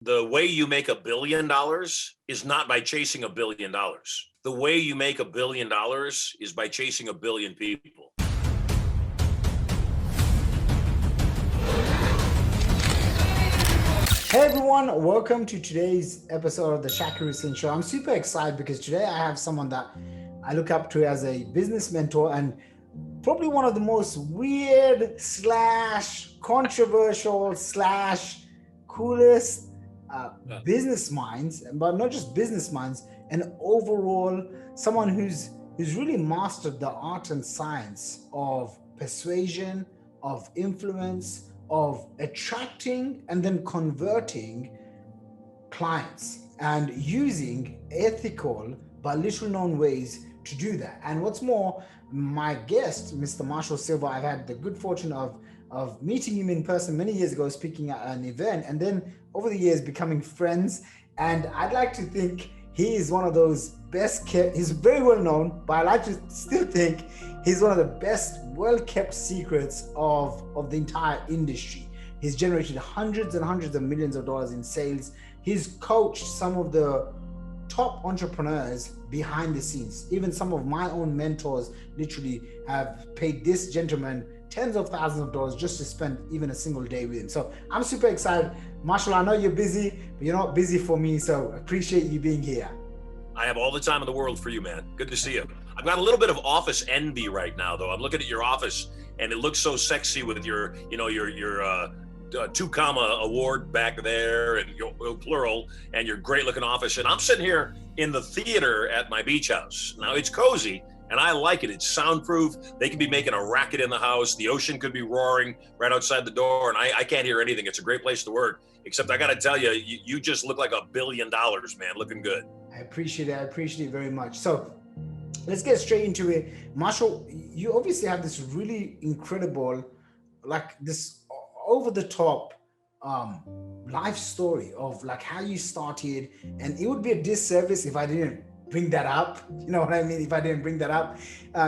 The way you make $1 billion is not by chasing $1 billion. The way you make $1 billion is by chasing 1 billion people. Hey everyone, welcome to today's episode of the Shaqir Show. I'm super excited because today I have someone that I look up to as a business mentor and probably one of the most weird / controversial / coolest business minds, but not just business minds, and overall someone who's really mastered the art and science of persuasion, of influence, of attracting and then converting clients and using ethical but little known ways to do that. And what's more, my guest, Mr. Marshall Sylver, I've had the good fortune of meeting him in person many years ago, speaking at an event, and then over the years becoming friends. And I'd like to think he is one of those best kept, he's very well known, but I like to still think he's one of the best well-kept secrets of the entire industry. He's generated hundreds and hundreds of millions of dollars in sales. He's coached some of the top entrepreneurs behind the scenes. Even some of my own mentors literally have paid this gentleman tens of thousands of dollars just to spend even a single day with him. So I'm super excited. Marshall, I know you're busy, but you're not busy for me, so appreciate you being here. I have all the time in the world for you, man. Good to see you. I've got a little bit of office envy right now, though. I'm looking at your office, and it looks so sexy with your 2 comma award back there, and your plural, and your great looking office. And I'm sitting here in the theater at my beach house. Now it's cozy, and I like it. It's soundproof. They could be making a racket in the house. The ocean could be roaring right outside the door, and I can't hear anything. It's a great place to work. Except I got to tell you, you just look like $1 billion, man. Looking good. I appreciate it. I appreciate it very much. So let's get straight into it. Marshall, you obviously have this really incredible, like this over the top life story of like how you started, and it would be a disservice if I didn't bring that up. You know what I mean? If I didn't bring that up,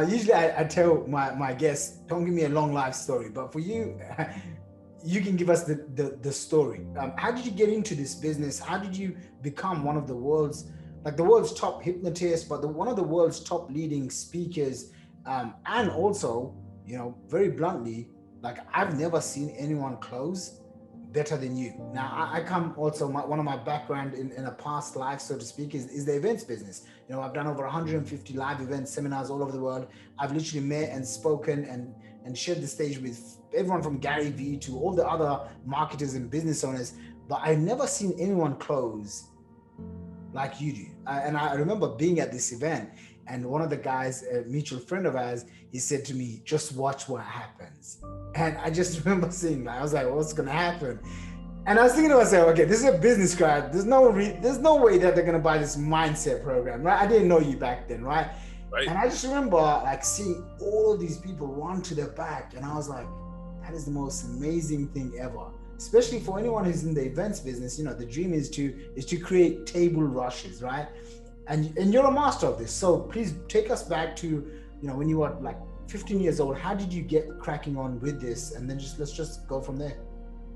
usually I tell my guests, don't give me a long life story, but for you, you can give us the story. How did you get into this business? How did you become one of the world's top hypnotist, but one of the world's top leading speakers? And also, very bluntly, like I've never seen anyone close better than you. Now, I come also, one of my background in a past life, so to speak, is the events business. I've done over 150 live events, seminars all over the world. I've literally met and spoken and shared the stage with everyone from Gary Vee to all the other marketers and business owners, but I've never seen anyone close like you do. And I remember being at this event, and one of the guys, a mutual friend of ours, he said to me, just watch what happens. And I just remember saying, I was like, what's going to happen? And I was thinking to myself, okay, this is a business crowd. There's no way that they're going to buy this mindset program, right? I didn't know you back then, right? Right. And I just remember like seeing all of these people run to the back, and I was like, that is the most amazing thing ever. Especially for anyone who's in the events business, the dream is to create table rushes, right? And you're a master of this. So please take us back to, when you were like 15 years old. How did you get cracking on with this? And then let's just go from there.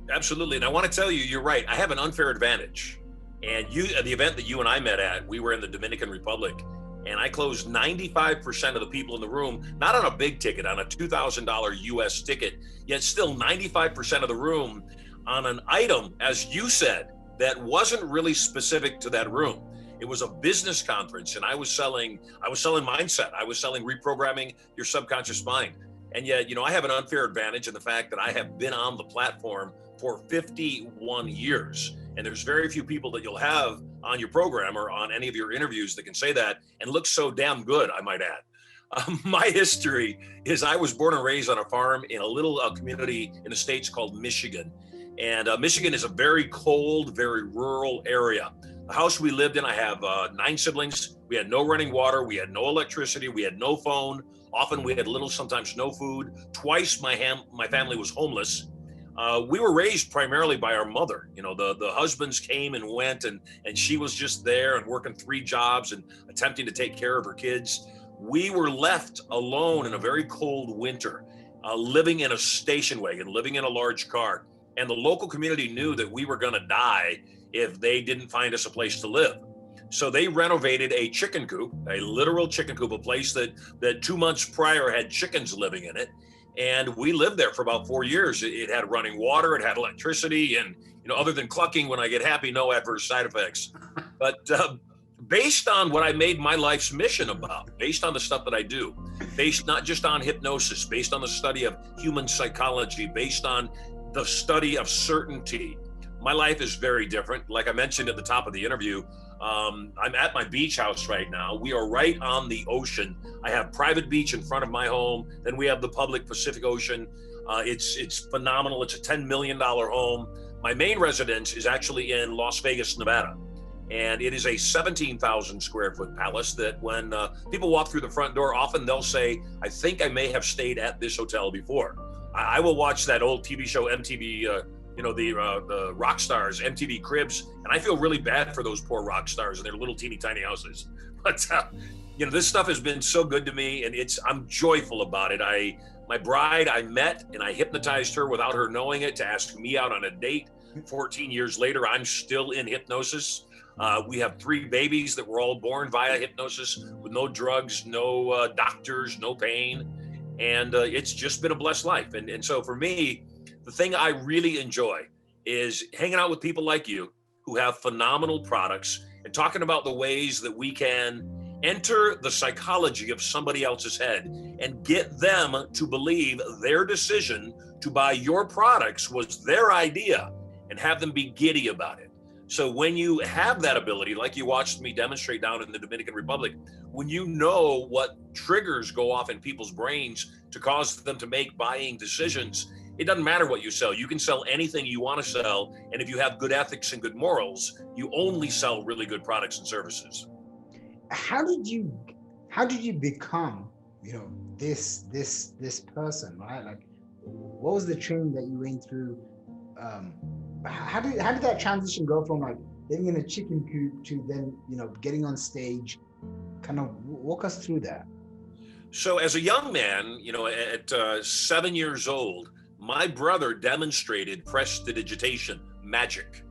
Absolutely. And I want to tell you, you're right. I have an unfair advantage. And the event that you and I met at, we were in the Dominican Republic, and I closed 95% of the people in the room, not on a big ticket, on a $2,000 US ticket, yet still 95% of the room on an item, as you said, that wasn't really specific to that room. It was a business conference, and I was selling mindset. I was selling reprogramming your subconscious mind. And yet, I have an unfair advantage in the fact that I have been on the platform for 51 years. And there's very few people that you'll have on your program or on any of your interviews that can say that and look so damn good, I might add. My history is I was born and raised on a farm in a little community in the States called Michigan. And Michigan is a very cold, very rural area. The house we lived in, I have 9 siblings. We had no running water. We had no electricity. We had no phone. Often we had little, sometimes no food. Twice my family was homeless. We were raised primarily by our mother. The husbands came and went, and she was just there and working 3 jobs and attempting to take care of her kids. We were left alone in a very cold winter, living in a station wagon, living in a large car. And the local community knew that we were going to die if they didn't find us a place to live. So they renovated a chicken coop, a literal chicken coop, a place that 2 months prior had chickens living in it. And we lived there for about 4 years. It had running water, it had electricity, and other than clucking when I get happy, no adverse side effects. But based on what I made my life's mission about, based on the stuff that I do, based not just on hypnosis, based on the study of human psychology, based on the study of certainty, my life is very different. Like I mentioned at the top of the interview, I'm at my beach house right now. We are right on the ocean. I have private beach in front of my home. Then we have the public Pacific Ocean. It's phenomenal. It's a $10 million home. My main residence is actually in Las Vegas, Nevada. And it is a 17,000 square foot palace that when people walk through the front door, often they'll say, I think I may have stayed at this hotel before. I will watch that old TV show, MTV, the rock stars, MTV Cribs, and I feel really bad for those poor rock stars in their little teeny tiny houses. But this stuff has been so good to me, and I'm joyful about it. My bride I met and I hypnotized her without her knowing it to ask me out on a date. 14 years later, I'm still in hypnosis. We have 3 babies that were all born via hypnosis with no drugs, no doctors, no pain. And it's just been a blessed life. And so for me, the thing I really enjoy is hanging out with people like you who have phenomenal products and talking about the ways that we can enter the psychology of somebody else's head and get them to believe their decision to buy your products was their idea and have them be giddy about it. So when you have that ability, like you watched me demonstrate down in the Dominican Republic, when you know what triggers go off in people's brains to cause them to make buying decisions, it doesn't matter what you sell. You can sell anything you want to sell. And if you have good ethics and good morals, you only sell really good products and services. How did you become, this person, right? Like, what was the training that you went through? How did that transition go from like living in a chicken coop to then, getting on stage? Kind of walk us through that. So as a young man, at 7 years old, my brother demonstrated prestidigitation, magic.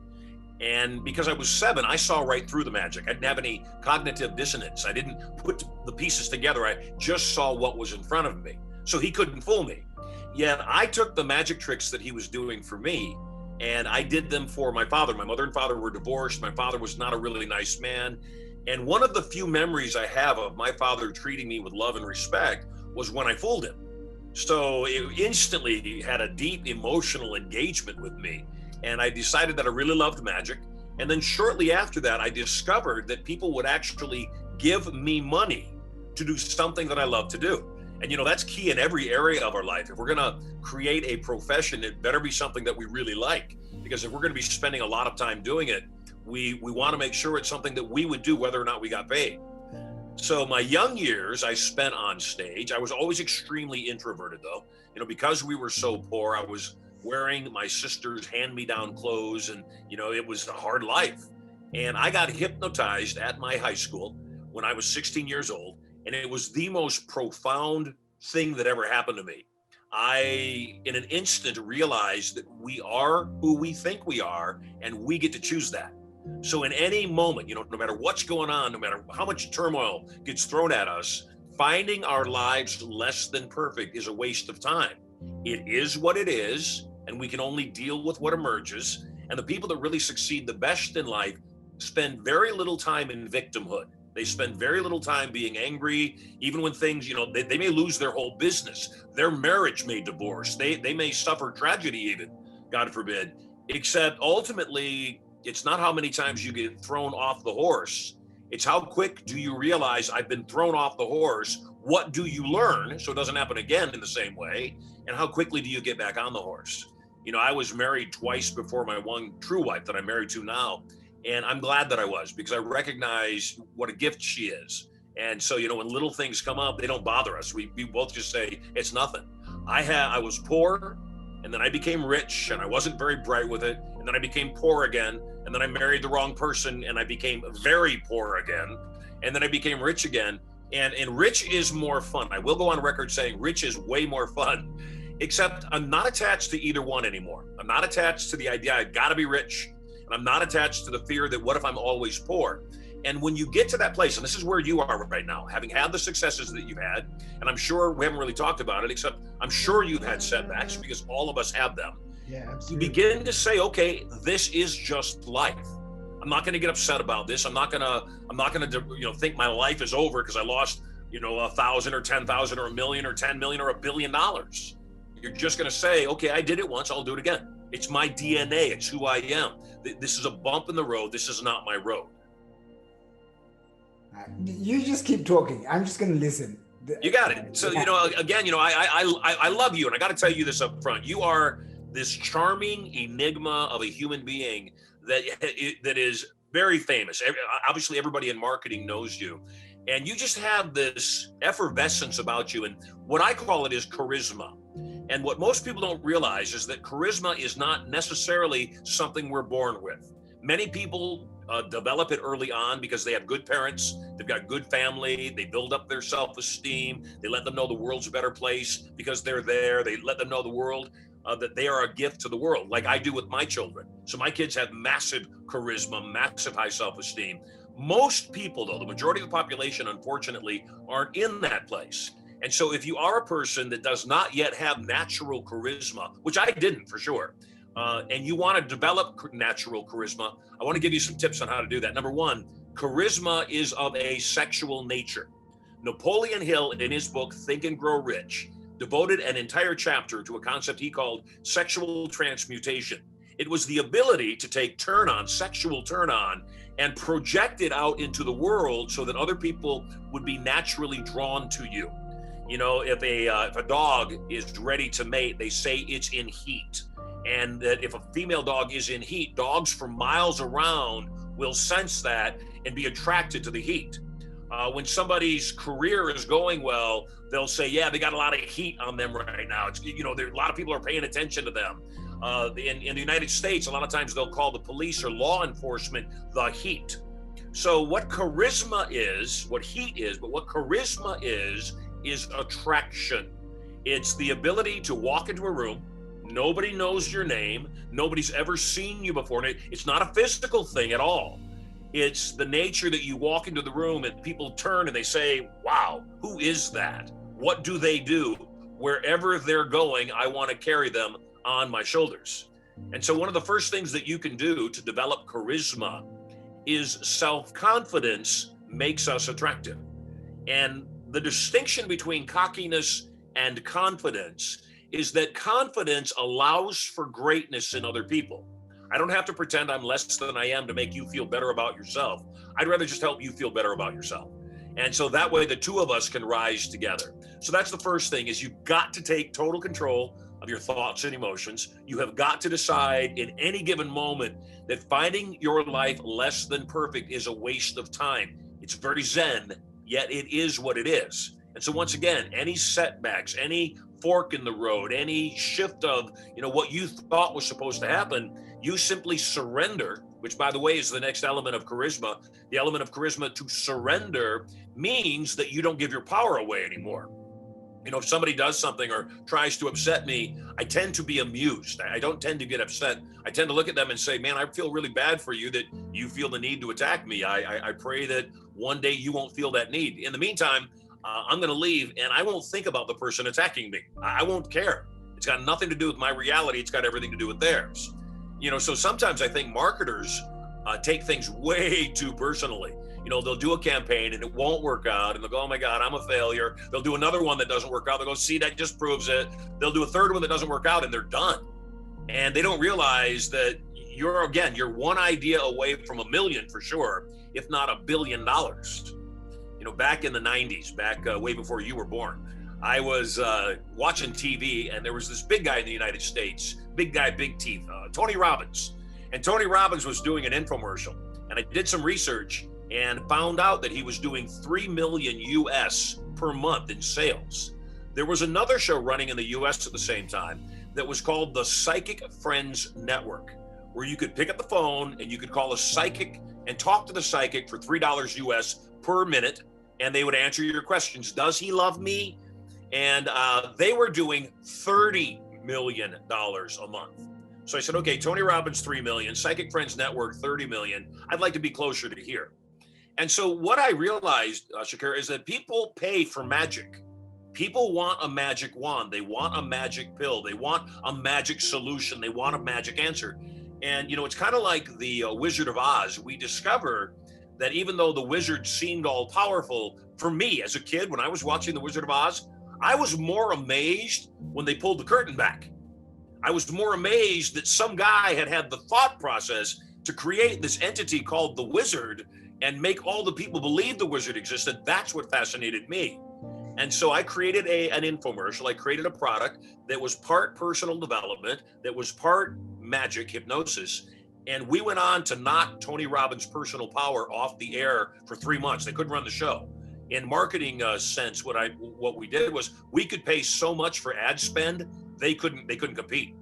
And because I was 7, I saw right through the magic. I didn't have any cognitive dissonance. I didn't put the pieces together. I just saw what was in front of me. So he couldn't fool me. Yet I took the magic tricks that he was doing for me and I did them for my father. My mother and father were divorced. My father was not a really nice man. And one of the few memories I have of my father treating me with love and respect was when I fooled him. So it instantly had a deep emotional engagement with me. And I decided that I really loved magic. And then shortly after that, I discovered that people would actually give me money to do something that I love to do. And that's key in every area of our life. If we're gonna create a profession, it better be something that we really like. Because if we're gonna be spending a lot of time doing it, we wanna make sure it's something that we would do whether or not we got paid. So my young years I spent on stage. I was always extremely introverted though. Because we were so poor, I was wearing my sister's hand-me-down clothes and it was a hard life. And I got hypnotized at my high school when I was 16 years old. And it was the most profound thing that ever happened to me. I, in an instant, realized that we are who we think we are, and we get to choose that. So in any moment, no matter what's going on, no matter how much turmoil gets thrown at us, finding our lives less than perfect is a waste of time. It is what it is, and we can only deal with what emerges. And the people that really succeed the best in life spend very little time in victimhood. They spend very little time being angry, even when things, they may lose their whole business. Their marriage may divorce. They may suffer tragedy even, God forbid. Except ultimately, it's not how many times you get thrown off the horse. It's how quick do you realize I've been thrown off the horse? What do you learn so it doesn't happen again in the same way? And how quickly do you get back on the horse? I was married twice before my one true wife that I'm married to now. And I'm glad that I was, because I recognize what a gift she is. And so, when little things come up, they don't bother us. We both just say, it's nothing. I was poor, and then I became rich, and I wasn't very bright with it. And then I became poor again. And then I married the wrong person, and I became very poor again. And then I became rich again. And rich is more fun. I will go on record saying rich is way more fun, except I'm not attached to either one anymore. I'm not attached to the idea I've got to be rich. And I'm not attached to the fear that what if I'm always poor? And when you get to that place, and this is where you are right now, having had the successes that you've had, and I'm sure we haven't really talked about it, except I'm sure you've had setbacks because all of us have them. Yeah, absolutely. You begin to say, okay, this is just life. I'm not going to get upset about this. I'm not going to think my life is over because I lost, 1,000 or 10,000 or a million or 10 million or $1 billion. You're just going to say, okay, I did it once, I'll do it again. It's my DNA. It's who I am. This is a bump in the road. This is not my road. You just keep talking. I'm just going to listen. You got it. So, again, I love you. And I got to tell you this up front. You are this charming enigma of a human being that is very famous. Obviously, everybody in marketing knows you. And you just have this effervescence about you. And what I call it is charisma. And what most people don't realize is that charisma is not necessarily something we're born with. Many people develop it early on because they have good parents, they've got good family, they build up their self-esteem, they let them know the world's a better place because they're there, they let them know the world, that they are a gift to the world, like I do with my children. So my kids have massive charisma, massive high self-esteem. Most people, though, the majority of the population, unfortunately, aren't in that place. And so if you are a person that does not yet have natural charisma, which I didn't for sure, and you want to develop natural charisma, I want to give you some tips on how to do that. Number one, charisma is of a sexual nature. Napoleon Hill, in his book, Think and Grow Rich, devoted an entire chapter to a concept he called sexual transmutation. It was the ability to take sexual turn on, and project it out into the world so that other people would be naturally drawn to you. If a dog is ready to mate, they say it's in heat. And that if a female dog is in heat, dogs from miles around will sense that and be attracted to the heat. When somebody's career is going well, they'll say, yeah, they got a lot of heat on them right now. It's, a lot of people are paying attention to them. In the United States, a lot of times they'll call the police or law enforcement the heat. So what charisma is, what heat is, but what charisma is attraction. It's the ability to walk into a room. Nobody knows your name. Nobody's ever seen you before. It's not a physical thing at all. It's the nature that you walk into the room and people turn and they say, wow, who is that? What do they do? Wherever they're going, I want to carry them on my shoulders. And so one of the first things that you can do to develop charisma is self-confidence makes us attractive. And the distinction between cockiness and confidence is that confidence allows for greatness in other people. I don't have to pretend I'm less than I am to make you feel better about yourself. I'd rather just help you feel better about yourself. And so that way the two of us can rise together. So that's the first thing, is you've got to take total control of your thoughts and emotions. You have got to decide in any given moment that finding your life less than perfect is a waste of time. It's very zen, yet it is what it is. And so once again, any setbacks, any fork in the road, any shift of, what you thought was supposed to happen, you simply surrender, which by the way is the next element of charisma. The element of charisma to surrender means that you don't give your power away anymore. If somebody does something or tries to upset me, I tend to be amused. I don't tend to get upset. I tend to look at them and say, man, I feel really bad for you that you feel the need to attack me. I pray that one day you won't feel that need. In the meantime, I'm going to leave and I won't think about the person attacking me. I won't care. It's got nothing to do with my reality. It's got everything to do with theirs. So sometimes I think marketers take things way too personally. They'll do a campaign and it won't work out and they'll go, oh my God, I'm a failure. They'll do another one that doesn't work out. They'll go, see, that just proves it. They'll do a third one that doesn't work out and they're done. And they don't realize that you're one idea away from $1 million for sure, if not $1 billion. Back in the 90s, way before you were born, I was watching TV and there was this big guy in the United States, big guy, big teeth, Tony Robbins. And Tony Robbins was doing an infomercial. And I did some research and found out that he was doing 3 million US per month in sales. There was another show running in the US at the same time that was called the Psychic Friends Network, where you could pick up the phone and you could call a psychic and talk to the psychic for $3 US per minute. And they would answer your questions. Does he love me? And they were doing $30 million a month. So I said, okay, Tony Robbins, 3 million, Psychic Friends Network, 30 million. I'd like to be closer to here. And so what I realized, Shaqir, is that people pay for magic. People want a magic wand. They want a magic pill. They want a magic solution. They want a magic answer. And, you know, it's kind of like the Wizard of Oz. We discover that even though the wizard seemed all powerful, for me as a kid, when I was watching the Wizard of Oz, I was more amazed when they pulled the curtain back. I was more amazed that some guy had the thought process to create this entity called the wizard and make all the people believe the wizard existed. That's what fascinated me. And so I created an infomercial. I created a product that was part personal development, that was part magic, hypnosis. And we went on to knock Tony Robbins' Personal Power off the air for 3 months. They couldn't run the show. In marketing sense, what we did was we could pay so much for ad spend, they couldn't compete.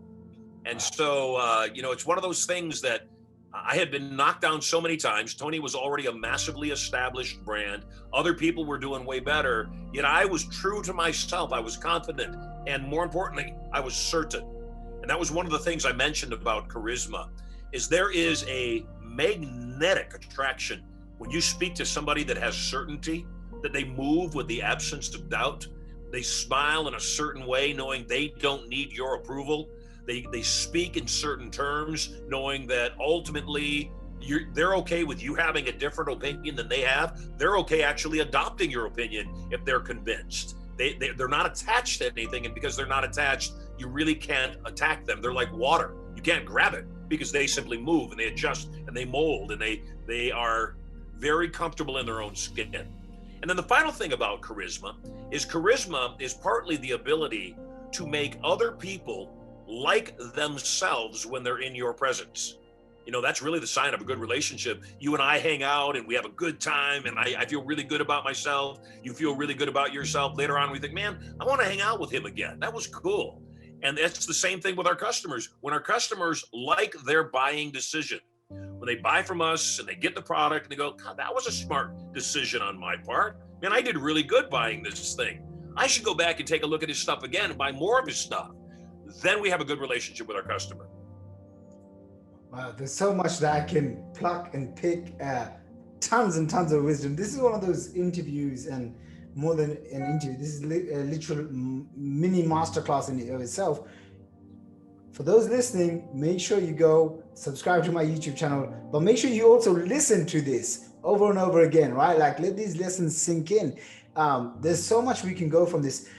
And so, you know, it's one of those things that I had been knocked down so many times. Tony was already a massively established brand. Other people were doing way better. Yet I was true to myself. I was confident. And more importantly, I was certain. And that was one of the things I mentioned about charisma, is there is a magnetic attraction when you speak to somebody that has certainty, that they move with the absence of doubt. They smile in a certain way, knowing they don't need your approval. They speak in certain terms, knowing that ultimately they're okay with you having a different opinion than they have. They're okay actually adopting your opinion if they're convinced. They're not attached to anything, and because they're not attached, you really can't attack them. They're like water. You can't grab it because they simply move and they adjust and they mold and they are very comfortable in their own skin. And then the final thing about charisma is partly the ability to make other people like themselves when they're in your presence. You know, that's really the sign of a good relationship. You and I hang out and we have a good time, and I feel really good about myself. You feel really good about yourself. Later on, we think, man, I want to hang out with him again. That was cool. And that's the same thing with our customers. When our customers like their buying decision, when they buy from us and they get the product and they go, God, that was a smart decision on my part. Man, I did really good buying this thing. I should go back and take a look at his stuff again and buy more of his stuff. Then we have a good relationship with our customer. Wow, there's so much that I can pluck and pick, tons and tons of wisdom. This is one of those interviews, and more than an interview, this is a literal mini masterclass in of itself. For those listening, make sure you go subscribe to my YouTube channel, but make sure you also listen to this over and over again, right? Like, let these lessons sink in. There's so much we can go from this.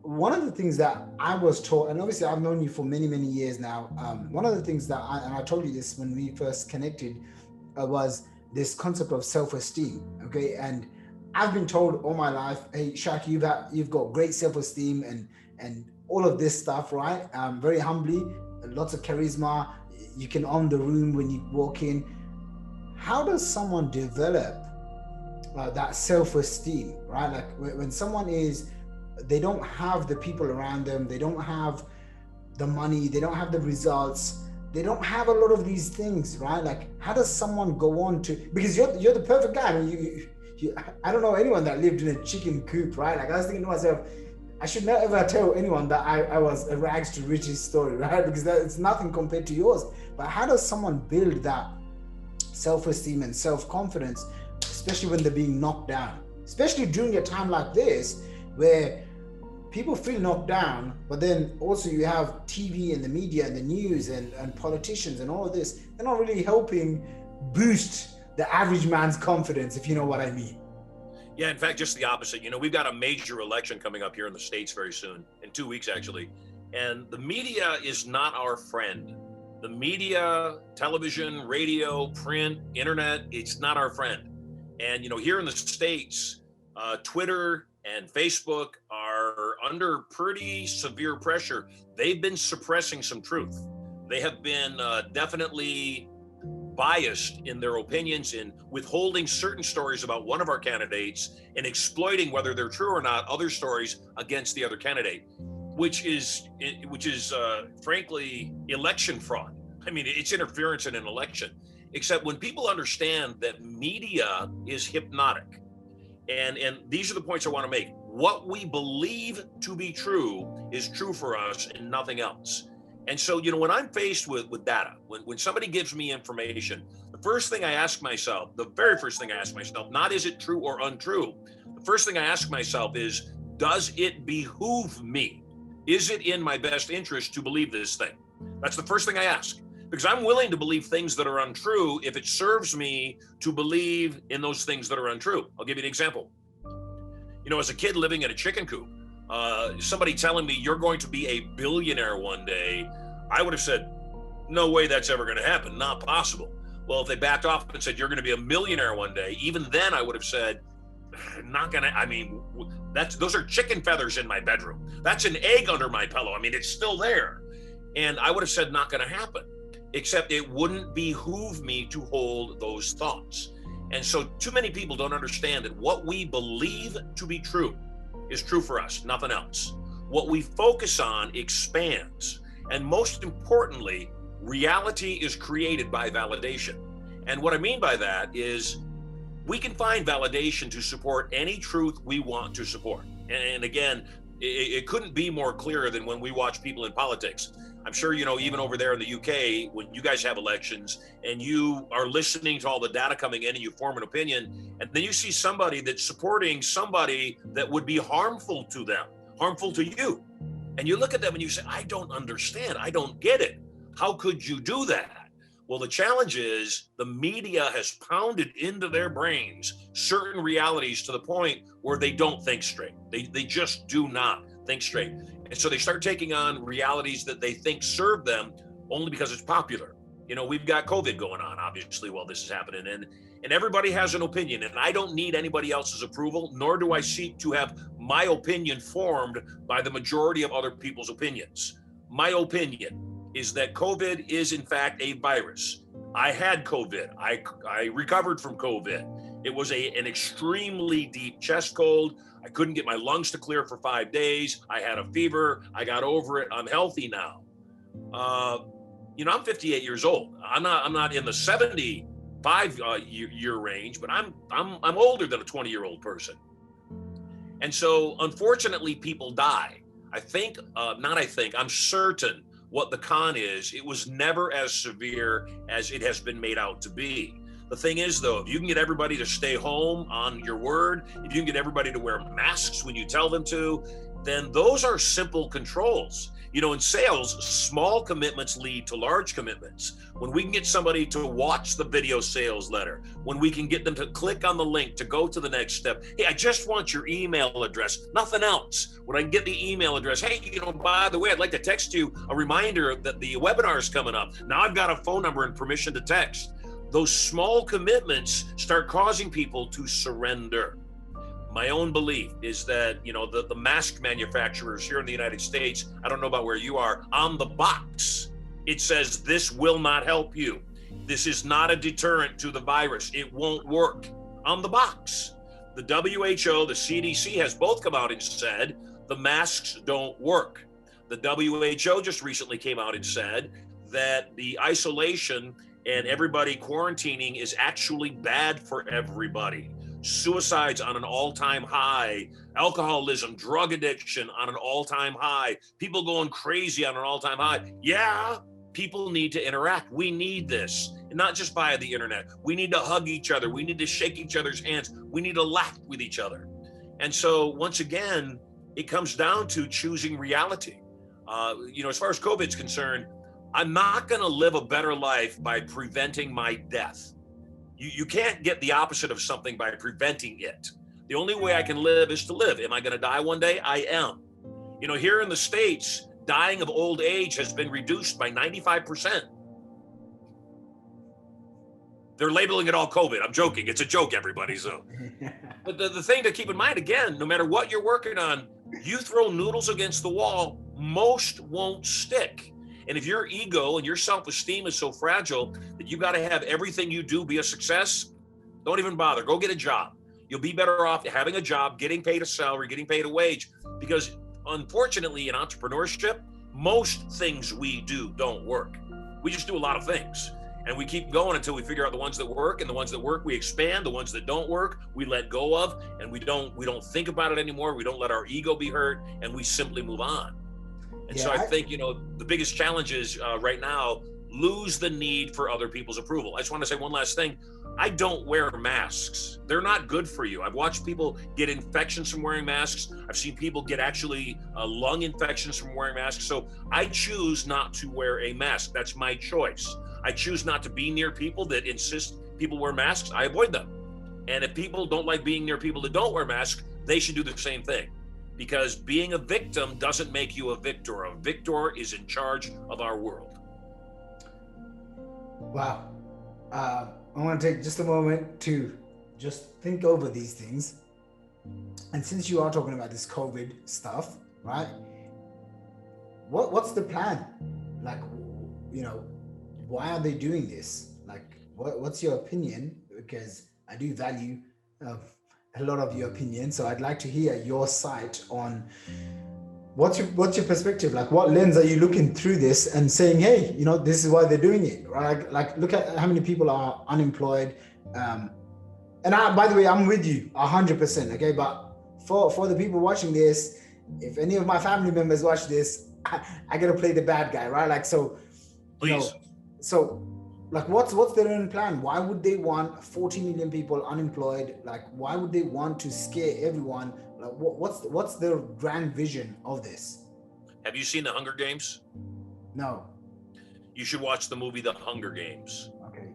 One of the things that I was taught, and obviously I've known you for many, many years now. One of the things that I told you this when we first connected, was this concept of self-esteem. Okay. And I've been told all my life, hey, Shaqir, you've got great self-esteem and all of this stuff, right? Very humbly, lots of charisma. You can own the room when you walk in. How does someone develop that self-esteem, right? Like when someone they don't have the people around them, they don't have the money, they don't have the results, they don't have a lot of these things, right? Like, how does someone go on to, because you're the perfect guy. I mean, I don't know anyone that lived in a chicken coop, right? Like, I was thinking to myself, I should never ever tell anyone that I was a rags to riches story, right? Because it's nothing compared to yours. But how does someone build that self-esteem and self-confidence, especially when they're being knocked down, especially during a time like this, where people feel knocked down, but then also you have TV and the media and the news and politicians and all of this, they're not really helping boost the average man's confidence, if you know what I mean. Yeah, in fact, just the opposite. You know, we've got a major election coming up here in the States very soon, in 2 weeks actually. And the media is not our friend. The media, television, radio, print, internet, it's not our friend. And, you know, here in the States, Twitter and Facebook are under pretty severe pressure. They've been suppressing some truth. They have been definitely biased in their opinions, in withholding certain stories about one of our candidates and exploiting, whether they're true or not, other stories against the other candidate, which is frankly election fraud. I mean, it's interference in an election. Except when people understand that media is hypnotic, and these are the points I want to make. What we believe to be true is true for us and nothing else. And so, when I'm faced with data, when somebody gives me information, the first thing I ask myself, the very first thing I ask myself, not is it true or untrue? The first thing I ask myself is, does it behoove me? Is it in my best interest to believe this thing? That's the first thing I ask, because I'm willing to believe things that are untrue if it serves me to believe in those things that are untrue. I'll give you an example. As a kid living in a chicken coop, somebody telling me you're going to be a billionaire one day, I would have said, no way that's ever going to happen, not possible. Well, if they backed off and said you're going to be a millionaire one day, even then I would have said, not gonna, those are chicken feathers in my bedroom. That's an egg under my pillow. It's still there. And I would have said not gonna happen, except it wouldn't behoove me to hold those thoughts. And so too many people don't understand that what we believe to be true is true for us, nothing else. What we focus on expands. And most importantly, reality is created by validation. And what I mean by that is we can find validation to support any truth we want to support. And again, it couldn't be more clear than when we watch people in politics. I'm sure, even over there in the UK, when you guys have elections and you are listening to all the data coming in and you form an opinion, and then you see somebody that's supporting somebody that would be harmful to them, harmful to you. And you look at them and you say, I don't understand. I don't get it. How could you do that? Well, the challenge is the media has pounded into their brains certain realities to the point where they don't think straight. They just do not think straight. And so they start taking on realities that they think serve them only because it's popular. We've got COVID going on, obviously, while this is happening, and everybody has an opinion, and I don't need anybody else's approval, nor do I seek to have my opinion formed by the majority of other people's opinions. My opinion is that COVID is in fact a virus. I had COVID. I recovered from COVID. It was an extremely deep chest cold. I couldn't get my lungs to clear for 5 days. I had a fever. I got over it. I'm healthy now. I'm 58 years old. I'm not in the 75 year range, but I'm older than a 20-year-old person. And so unfortunately people die. I'm certain what the con is, it was never as severe as it has been made out to be. The thing is, though, if you can get everybody to stay home on your word, if you can get everybody to wear masks when you tell them to, then those are simple controls. In sales, small commitments lead to large commitments. When we can get somebody to watch the video sales letter, when we can get them to click on the link to go to the next step, hey, I just want your email address, nothing else. When I can get the email address, hey, by the way, I'd like to text you a reminder that the webinar is coming up. Now I've got a phone number and permission to text. Those small commitments start causing people to surrender. My own belief is that, the mask manufacturers here in the United States, I don't know about where you are, on the box, it says, this will not help you. This is not a deterrent to the virus. It won't work. On the box. The WHO, the CDC has both come out and said the masks don't work. The WHO just recently came out and said that the isolation and everybody quarantining is actually bad for everybody. Suicides on an all-time high, alcoholism, drug addiction on an all-time high, people going crazy on an all-time high. Yeah, people need to interact. We need this, and not just via the internet. We need to hug each other. We need to shake each other's hands. We need to laugh with each other. And so once again, it comes down to choosing reality. As far as COVID's concerned, I'm not going to live a better life by preventing my death. You can't get the opposite of something by preventing it. The only way I can live is to live. Am I going to die one day? I am. Here in the States, dying of old age has been reduced by 95%. They're labeling it all COVID. I'm joking. It's a joke, everybody. So, but the thing to keep in mind, again, no matter what you're working on, you throw noodles against the wall, most won't stick. And if your ego and your self-esteem is so fragile that you got to have everything you do be a success, don't even bother. Go get a job. You'll be better off having a job, getting paid a salary, getting paid a wage. Because unfortunately, in entrepreneurship, most things we do don't work. We just do a lot of things. And we keep going until we figure out the ones that work, and the ones that work, we expand. The ones that don't work, we let go of, and we don't think about it anymore. We don't let our ego be hurt, and we simply move on. And so I think, the biggest challenge is right now, lose the need for other people's approval. I just want to say one last thing. I don't wear masks. They're not good for you. I've watched people get infections from wearing masks. I've seen people get actually lung infections from wearing masks. So I choose not to wear a mask. That's my choice. I choose not to be near people that insist people wear masks. I avoid them. And if people don't like being near people that don't wear masks, they should do the same thing. Because being a victim doesn't make you a victor. A victor is in charge of our world. Wow. I want to take just a moment to just think over these things. And since you are talking about this COVID stuff, right? What's the plan? Like, why are they doing this? Like, what's your opinion? Because I do value a lot of your opinion. So I'd like to hear your side on what's your perspective? Like, what lens are you looking through this and saying, hey, this is why they're doing it, right? Like look at how many people are unemployed. And by the way, I'm with you 100%. Okay. But for the people watching this, if any of my family members watch this, I got to play the bad guy, right? Like, so, please. Like, what's their own plan? Why would they want 40 million people unemployed? Like, why would they want to scare everyone? Like, what's their grand vision of this? Have you seen The Hunger Games? No. You should watch the movie The Hunger Games. Okay.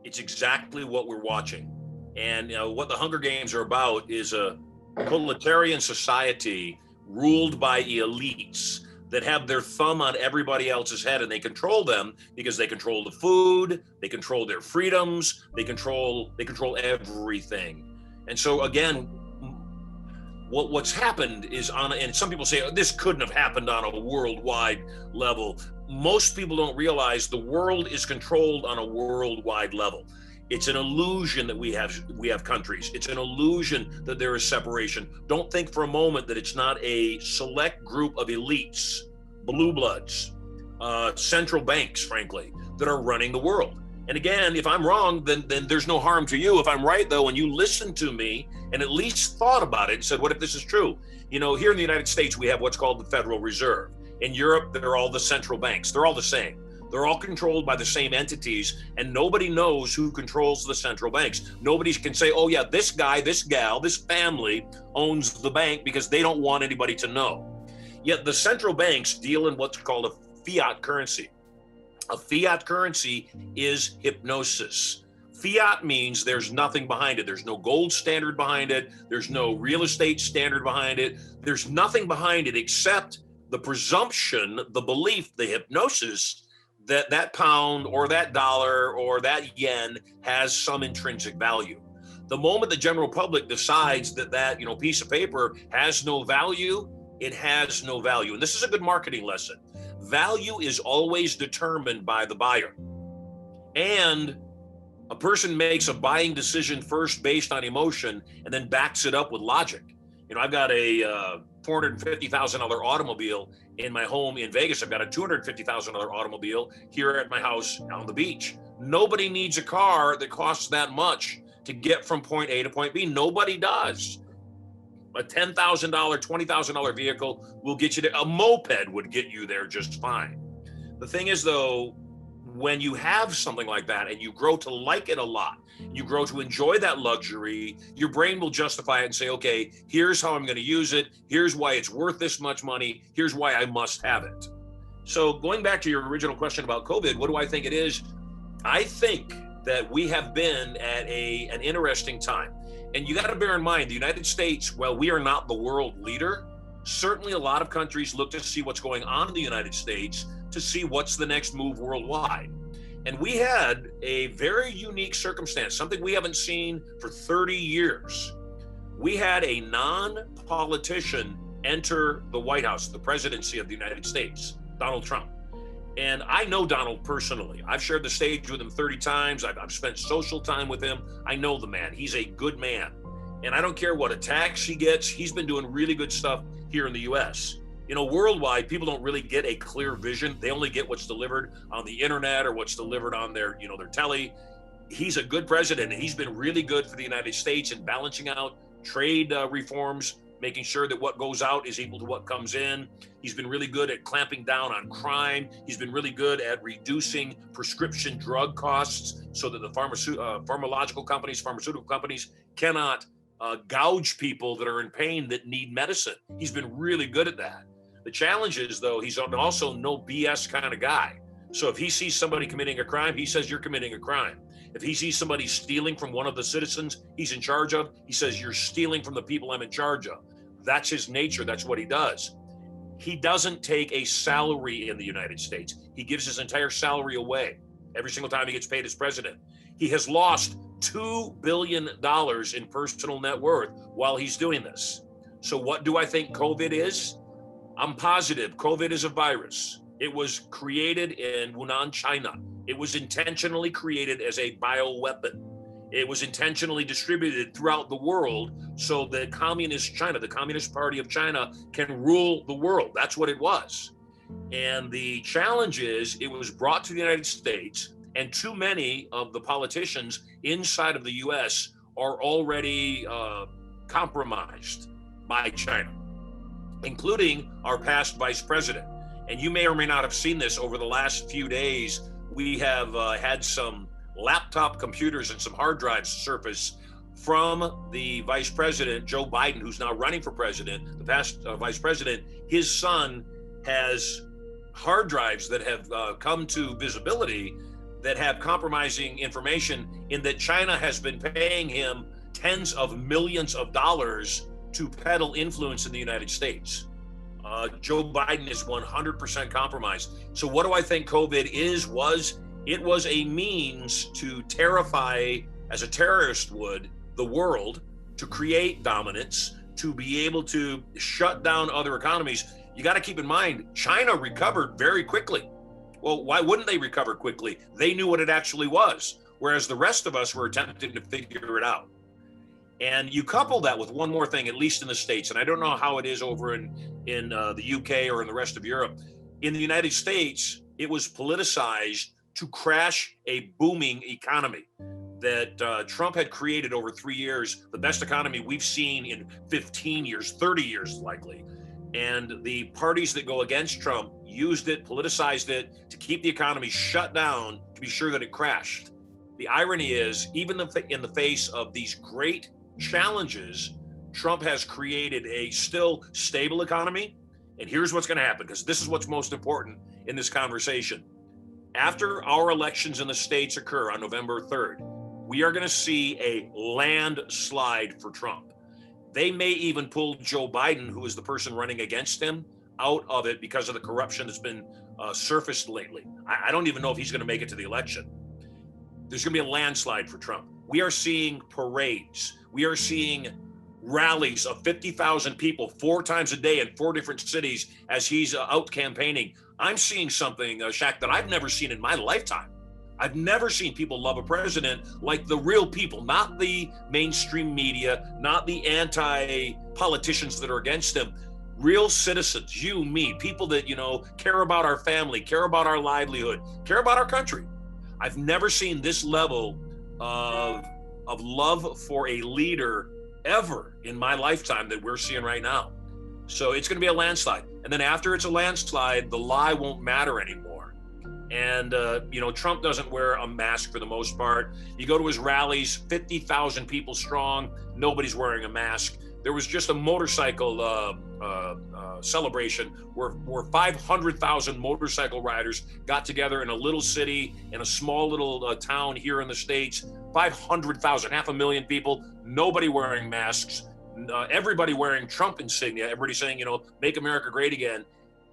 It's exactly what we're watching. And what The Hunger Games are about is a totalitarian society ruled by elites that have their thumb on everybody else's head, and they control them because they control the food, they control their freedoms, they control everything. And so again, what's happened is and some people say, this couldn't have happened on a worldwide level. Most people don't realize the world is controlled on a worldwide level. It's an illusion that we have countries. It's an illusion that there is separation. Don't think for a moment that it's not a select group of elites, blue bloods, central banks, frankly, that are running the world. And again, if I'm wrong, then there's no harm to you. If I'm right, though, and you listened to me and at least thought about it and said, what if this is true? Here in the United States, we have what's called the Federal Reserve. In Europe, they're all the central banks. They're all the same. They're all controlled by the same entities, and nobody knows who controls the central banks. Nobody can say, oh yeah, this guy, this gal, this family owns the bank, because they don't want anybody to know. Yet the central banks deal in what's called a fiat currency. A fiat currency is hypnosis. Fiat means there's nothing behind it. There's no gold standard behind it. There's no real estate standard behind it. There's nothing behind it except the presumption, the belief, the hypnosis that pound or that dollar or that yen has some intrinsic value. The moment the general public decides that piece of paper has no value, it has no value. And this is a good marketing lesson. Value is always determined by the buyer. And a person makes a buying decision first based on emotion and then backs it up with logic. I've got a $450,000 automobile in my home in Vegas. I've got a $250,000 automobile here at my house on the beach. Nobody needs a car that costs that much to get from point A to point B. Nobody does. A $10,000, $20,000 vehicle will get you there. A moped would get you there just fine. The thing is, though, when you have something like that and you grow to like it a lot, you grow to enjoy that luxury, your brain will justify it and say, okay, here's how I'm going to use it. Here's why it's worth this much money. Here's why I must have it. So going back to your original question about COVID, what do I think it is? I think that we have been at an interesting time. And you got to bear in mind, the United States, while we are not the world leader, certainly a lot of countries look to see what's going on in the United States to see what's the next move worldwide. And we had a very unique circumstance, something we haven't seen for 30 years. We had a non-politician enter the White House, the presidency of the United States, Donald Trump. And I know Donald personally. I've shared the stage with him 30 times. I've spent social time with him. I know the man. He's a good man. And I don't care what attacks he gets. He's been doing really good stuff here in the US. Worldwide, people don't really get a clear vision. They only get what's delivered on the internet or what's delivered on their telly. He's a good president, and he's been really good for the United States in balancing out trade reforms, making sure that what goes out is equal to what comes in. He's been really good at clamping down on crime. He's been really good at reducing prescription drug costs so that the pharmaceutical companies cannot gouge people that are in pain that need medicine. He's been really good at that. The challenge is, though, he's also no BS kind of guy. So if he sees somebody committing a crime, he says, you're committing a crime. If he sees somebody stealing from one of the citizens he's in charge of, he says, you're stealing from the people I'm in charge of. That's his nature. That's what he does. He doesn't take a salary in the United States. He gives his entire salary away every single time he gets paid as president. He has lost $2 billion in personal net worth while he's doing this. So what do I think COVID is? I'm positive COVID is a virus. It was created in Wuhan, China. It was intentionally created as a bioweapon. It was intentionally distributed throughout the world so that communist China, the Communist Party of China, can rule the world. That's what it was. And the challenge is it was brought to the United States, and too many of the politicians inside of the US are already compromised by China, including our past vice president. And you may or may not have seen this over the last few days. We have had some laptop computers and some hard drives surface from the vice president, Joe Biden, who's now running for president, the past vice president. His son has hard drives that have come to visibility that have compromising information, in that China has been paying him tens of millions of dollars to peddle influence in the United States. Joe Biden is 100% compromised. So what do I think COVID was? It was a means to terrify, as a terrorist would, the world, to create dominance, to be able to shut down other economies. You got to keep in mind, China recovered very quickly. Well, why wouldn't they recover quickly? They knew what it actually was, whereas the rest of us were attempting to figure it out. And you couple that with one more thing, at least in the States, and I don't know how it is over in the UK or in the rest of Europe. In the United States, it was politicized to crash a booming economy that Trump had created over 3 years, the best economy we've seen in 15 years, 30 years likely. And the parties that go against Trump used it, politicized it to keep the economy shut down, to be sure that it crashed. The irony is, even in the face of these great challenges, Trump has created a still stable economy. And here's what's going to happen, because this is what's most important in this conversation. After our elections in the states occur on November 3rd, we are going to see a landslide for Trump. They may even pull Joe Biden, who is the person running against him, out of it because of the corruption that's been surfaced lately. I don't even know if he's going to make it to the election. There's going to be a landslide for Trump. We are seeing parades. We are seeing rallies of 50,000 people 4 times a day in 4 different cities as he's out campaigning. I'm seeing something, Shaq, that I've never seen in my lifetime. I've never seen people love a president like the real people, not the mainstream media, not the anti-politicians that are against him. Real citizens, you, me, people that, care about our family, care about our livelihood, care about our country. I've never seen this level of love for a leader ever in my lifetime that we're seeing right now. So it's going to be a landslide. And then after it's a landslide, the lie won't matter anymore. And, Trump doesn't wear a mask for the most part. You go to his rallies, 50,000 people strong, nobody's wearing a mask. There was just a motorcycle celebration where 500,000 motorcycle riders got together in a little city, in a small little town here in the States. 500,000, 500,000 people, nobody wearing masks, everybody wearing Trump insignia, everybody saying, make America great again.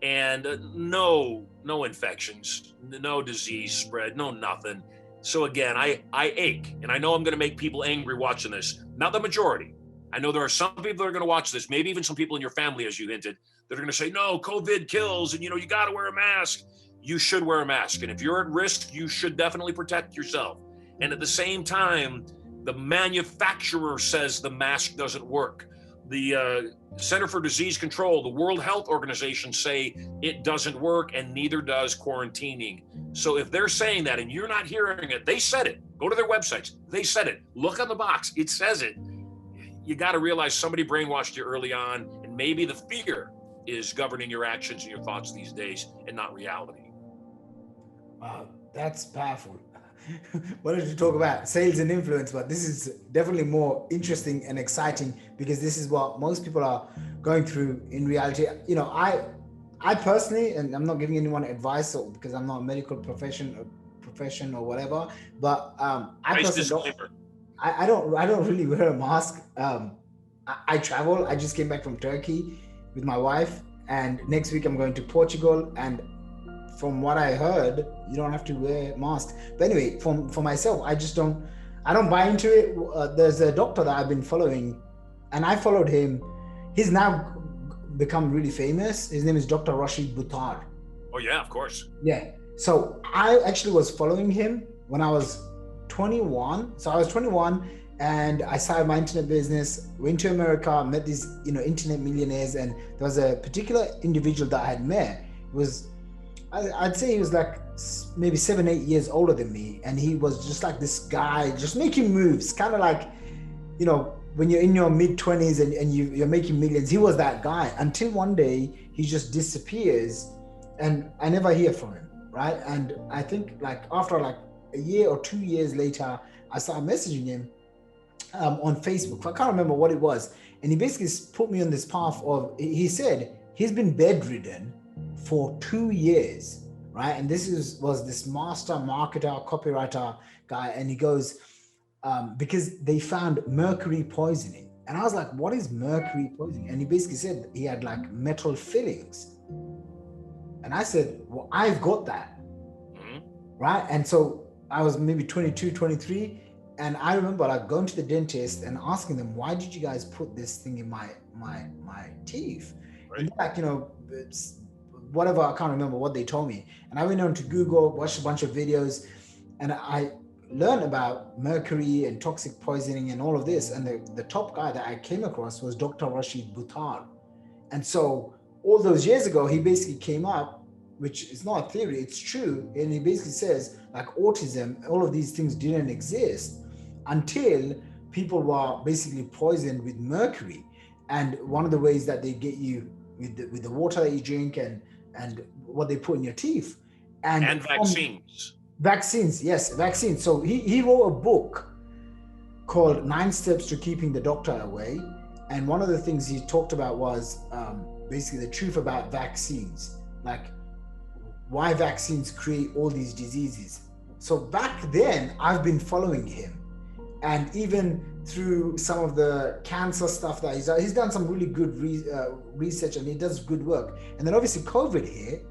And no infections, no disease spread, no nothing. So again, I ache, and I know I'm going to make people angry watching this. Not the majority. I know there are some people that are going to watch this, maybe even some people in your family, as you hinted, that are going to say, no, COVID kills, and you got to wear a mask. You should wear a mask. And if you're at risk, you should definitely protect yourself. And at the same time, the manufacturer says the mask doesn't work. The Center for Disease Control, the World Health Organization say it doesn't work, and neither does quarantining. So if they're saying that and you're not hearing it, they said it. Go to their websites. They said it. Look on the box. It says it. you got to realize somebody brainwashed you early on, and maybe the fear is governing your actions and your thoughts these days and not reality. Wow, that's powerful. Why don't you talk about sales and influence? But this is definitely more interesting and exciting because this is what most people are going through in reality. You know, I personally, and I'm not giving anyone advice because I'm not a medical profession or whatever, but I personally I don't really wear a mask. I travel. I just came back from Turkey with my wife, and next week I'm going to Portugal. And from what I heard, you don't have to wear masks. But anyway, for myself, I don't buy into it. There's a doctor that I've been following, and I followed him. He's now become really famous. His name is Dr. Rashid Buttar. Oh yeah, of course. Yeah. So I actually was following him when I was 21. So I was 21 and I started my internet business, went to America, met these, internet millionaires. And there was a particular individual that I had met. It was, I'd say he was like maybe 7-8 years older than me. And he was just like this guy, just making moves, kind of like, when you're in your mid 20s and you're making millions. He was that guy until one day he just disappears and I never hear from him. Right. And I think like after like a year or 2 years later, I started messaging him on Facebook. I can't remember what it was. And he basically put me on this path of, he said he's been bedridden for 2 years. Right. And this was this master marketer, copywriter guy. And he goes, because they found mercury poisoning. And I was like, what is mercury poisoning? And he basically said he had like metal fillings. And I said, well, I've got that. Mm-hmm. Right. And so I was maybe 22, 23. And I remember like going to the dentist and asking them, why did you guys put this thing in my teeth? Right. And like, it's whatever, I can't remember what they told me. And I went on to Google, watched a bunch of videos, and I learned about mercury and toxic poisoning and all of this. And the top guy that I came across was Dr. Rashid Buttar. And so all those years ago, he basically came up, which is not a theory, it's true. And he basically says like autism, all of these things didn't exist until people were basically poisoned with mercury. And one of the ways that they get you with the water that you drink and what they put in your teeth. And vaccines. Vaccines, yes, vaccines. So he wrote a book called 9 Steps to Keeping the Doctor Away. And one of the things he talked about was basically the truth about vaccines, like why vaccines create all these diseases. So back then, I've been following him. And even through some of the cancer stuff that he's done some really good research and he does good work. And then obviously COVID hit.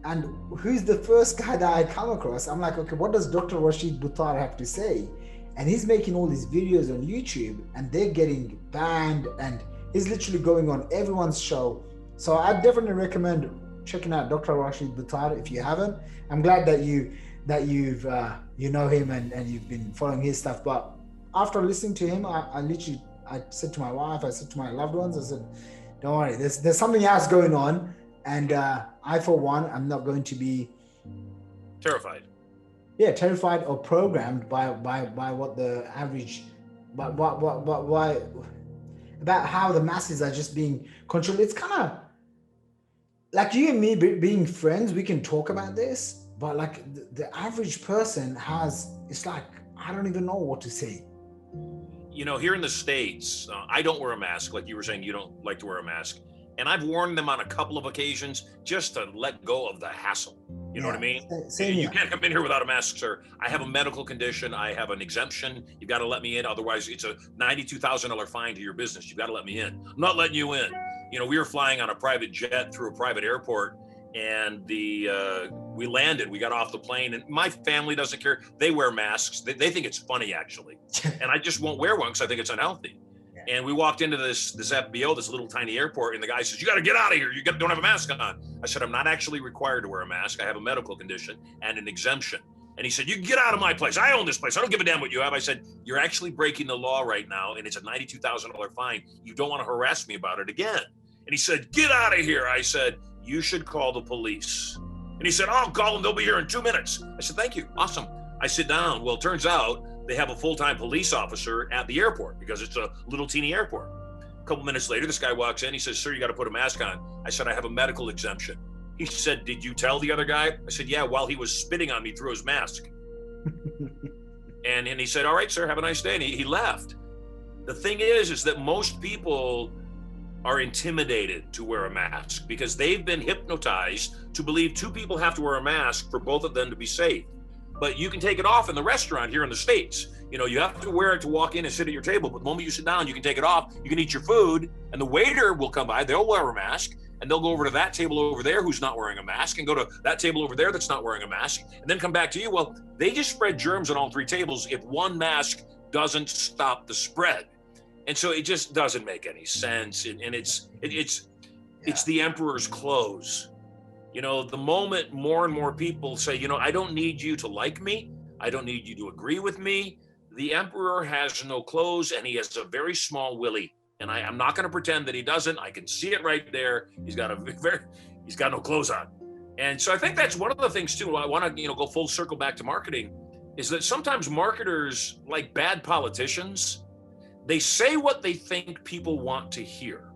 And who's the first guy that I come across? I'm like, okay, what does Dr. Rashid Buttar have to say? And he's making all these videos on YouTube and they're getting banned and he's literally going on everyone's show. So I definitely recommend checking out Dr. Rashid Buttar if you haven't. I'm glad that you've him and you've been following his stuff. But after listening to him, I said to my wife, I said to my loved ones, I said, don't worry, there's something else going on. And I, for one, I'm not going to be terrified. Yeah, terrified or programmed by what the average, but why about how the masses are just being controlled. It's kind of like you and me being friends. We can talk about this, but like the average person it's like I don't even know what to say. Here in the States, I don't wear a mask. Like you were saying, you don't like to wear a mask. And I've worn them on a couple of occasions just to let go of the hassle. You know what I mean? You can't come in here without a mask, sir. I have a medical condition. I have an exemption. You've got to let me in. Otherwise, it's a $92,000 fine to your business. You've got to let me in. I'm not letting you in. We were flying on a private jet through a private airport and we landed. We got off the plane and my family doesn't care. They wear masks. They think it's funny, actually. And I just won't wear one because I think it's unhealthy. And we walked into this FBO, this little tiny airport, and the guy says, you got to get out of here. You don't have a mask on. I said, I'm not actually required to wear a mask. I have a medical condition and an exemption. And he said, you get out of my place. I own this place. I don't give a damn what you have. I said, you're actually breaking the law right now, and it's a $92,000 fine. You don't want to harass me about it again. And he said, get out of here. I said, you should call the police. And he said, I'll call them. They'll be here in 2 minutes. I said, thank you. Awesome. I sit down. Well, it turns out they have a full-time police officer at the airport because it's a little teeny airport. A couple minutes later, this guy walks in. He says, "Sir, you got to put a mask on." I said, "I have a medical exemption." He said, "Did you tell the other guy?" I said, "Yeah, while he was spitting on me through his mask." and he said, "All right, sir, have a nice day." And he left. The thing is that most people are intimidated to wear a mask because they've been hypnotized to believe two people have to wear a mask for both of them to be safe. But you can take it off in the restaurant here in the States. You know, you have to wear it to walk in and sit at your table. But the moment you sit down, you can take it off. You can eat your food, and the waiter will come by. They'll wear a mask, and they'll go over to that table over there who's not wearing a mask, and go to that table over there that's not wearing a mask, and then come back to you. Well, they just spread germs on all three tables if one mask doesn't stop the spread. And so it just doesn't make any sense. And it's the emperor's clothes. You know, the moment more and more people say, you know, I don't need you to like me. I don't need you to agree with me. The emperor has no clothes, and he has a very small willy. And I'm not going to pretend that he doesn't. I can see it right there. He's got no clothes on. And so I think that's one of the things too. I want to, go full circle back to marketing, is that sometimes marketers, like bad politicians, they say what they think people want to hear.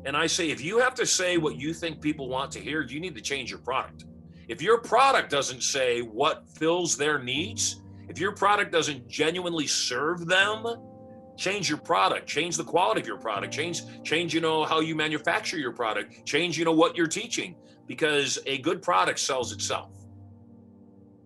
And I say, if you have to say what you think people want to hear, you need to change your product. If your product doesn't say what fills their needs, if your product doesn't genuinely serve them, change your product, change the quality of your product, change, how you manufacture your product, change, what you're teaching, because a good product sells itself.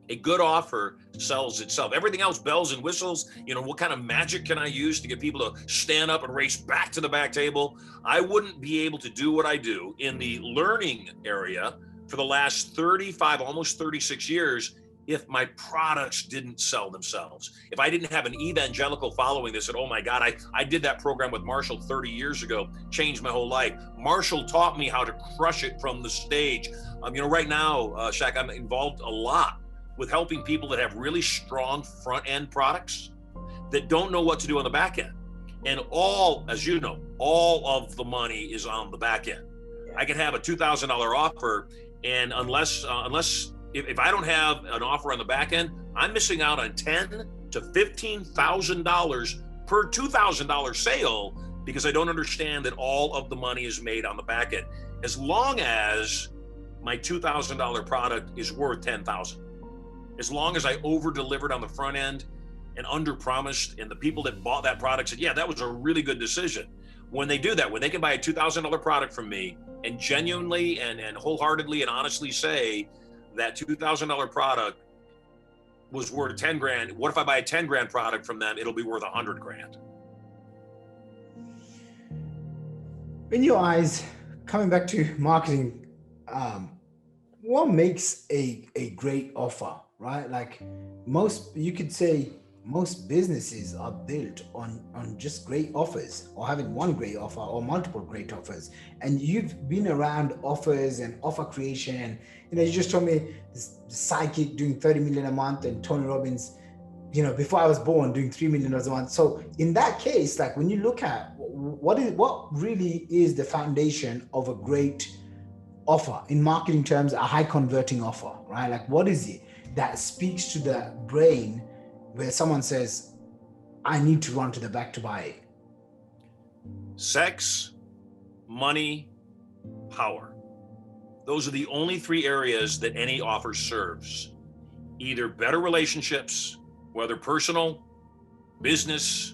A good offer sells itself. Everything else, bells and whistles, what kind of magic can I use to get people to stand up and race back to the back table? I wouldn't be able to do what I do in the learning area for the last 35, almost 36 years if my products didn't sell themselves. If I didn't have an evangelical following that said, oh my God, I did that program with Marshall 30 years ago, changed my whole life. Marshall taught me how to crush it from the stage. Right now, Shaq, I'm involved a lot with helping people that have really strong front end products that don't know what to do on the back end. And all of the money is on the back end. I can have a $2,000 offer, and unless if I don't have an offer on the back end, I'm missing out on $10,000 to $15,000 per $2,000 sale because I don't understand that all of the money is made on the back end. As long as my $2,000 product is worth $10,000. As long as I over-delivered on the front end and under-promised, and the people that bought that product said, yeah, that was a really good decision. When they do that, when they can buy a $2,000 product from me and genuinely and wholeheartedly and honestly say that $2,000 product was worth 10 grand, what if I buy a 10 grand product from them? It'll be worth 100 grand. In your eyes, coming back to marketing, what makes a great offer? Right? Like you could say most businesses are built on just great offers, or having one great offer or multiple great offers. And you've been around offers and offer creation. You just told me this psychic doing 30 million a month, and Tony Robbins, before I was born, doing $3 million a month. So in that case, like when you look at what really is the foundation of a great offer in marketing terms, a high converting offer, right? Like what is it that speaks to the brain where someone says, I need to run to the back to buy it? Sex, money, power. Those are the only three areas that any offer serves. Either better relationships, whether personal, business,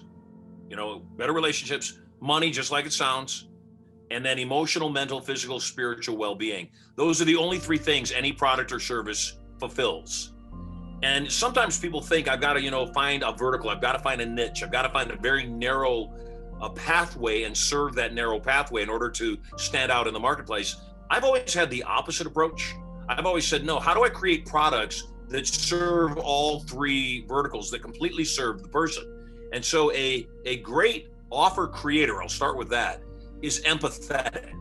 better relationships, money, just like it sounds, and then emotional, mental, physical, spiritual well-being. Those are the only three things any product or service fulfills. And sometimes people think I've got to, find a vertical, I've got to find a niche, I've got to find a very narrow pathway and serve that narrow pathway in order to stand out in the marketplace. I've always had the opposite approach. I've always said, no, how do I create products that serve all three verticals, that completely serve the person? And so a great offer creator, I'll start with that, is empathetic.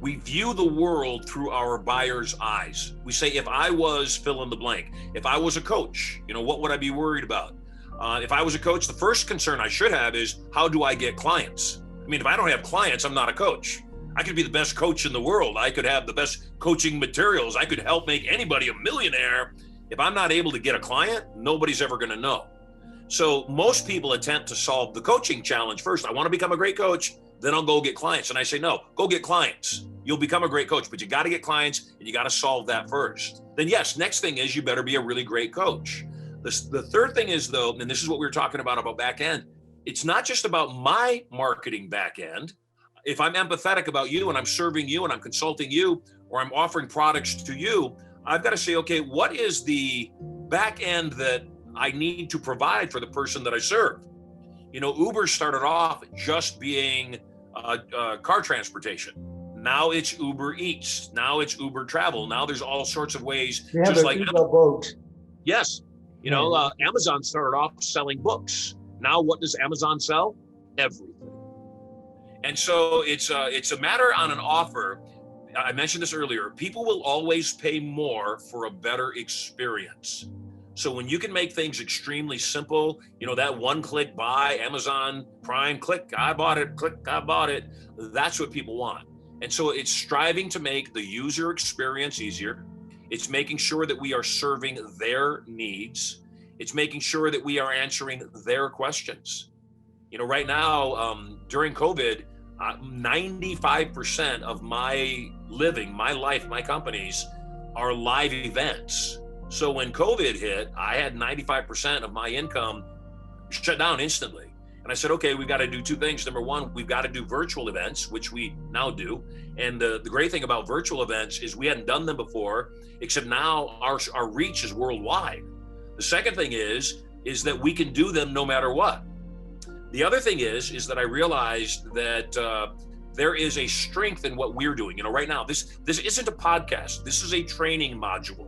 We view the world through our buyer's eyes. We say, if I was fill in the blank, if I was a coach, what would I be worried about? If I was a coach, the first concern I should have is, how do I get clients? If I don't have clients, I'm not a coach. I could be the best coach in the world. I could have the best coaching materials. I could help make anybody a millionaire. If I'm not able to get a client, nobody's ever going to know. So most people attempt to solve the coaching challenge first. I want to become a great coach, then I'll go get clients. And I say, no, go get clients. You'll become a great coach, but you got to get clients and you got to solve that first. Then yes, next thing is you better be a really great coach. The third thing is though, and this is what we were talking about back end, it's not just about my marketing back end. If I'm empathetic about you and I'm serving you and I'm consulting you or I'm offering products to you, I've got to say, okay, what is the back end that I need to provide for the person that I serve? You know, Uber started off just being car transportation. Now it's Uber Eats. Now it's Uber Travel. Now there's all sorts of ways. We have just like Uber boat. Yes. You know, Amazon started off selling books. Now what does Amazon sell? Everything. And so it's a matter on an offer. I mentioned this earlier. People will always pay more for a better experience. So when you can make things extremely simple, you know, that one-click buy, Amazon Prime, click, I bought it, click, I bought it. That's what people want. And so it's striving to make the user experience easier. It's making sure that we are serving their needs. It's making sure that we are answering their questions. You know, right now, during COVID, 95% of my living, my life, my companies are live events. So when COVID hit, I had 95% of my income shut down instantly. And I said, okay, we've got to do two things. Number one, we've got to do virtual events, which we now do. And the great thing about virtual events is we hadn't done them before, except now our reach is worldwide. The second thing is that we can do them no matter what. The other thing is that I realized that there is a strength in what we're doing. You know, right now, this isn't a podcast. This is a training module.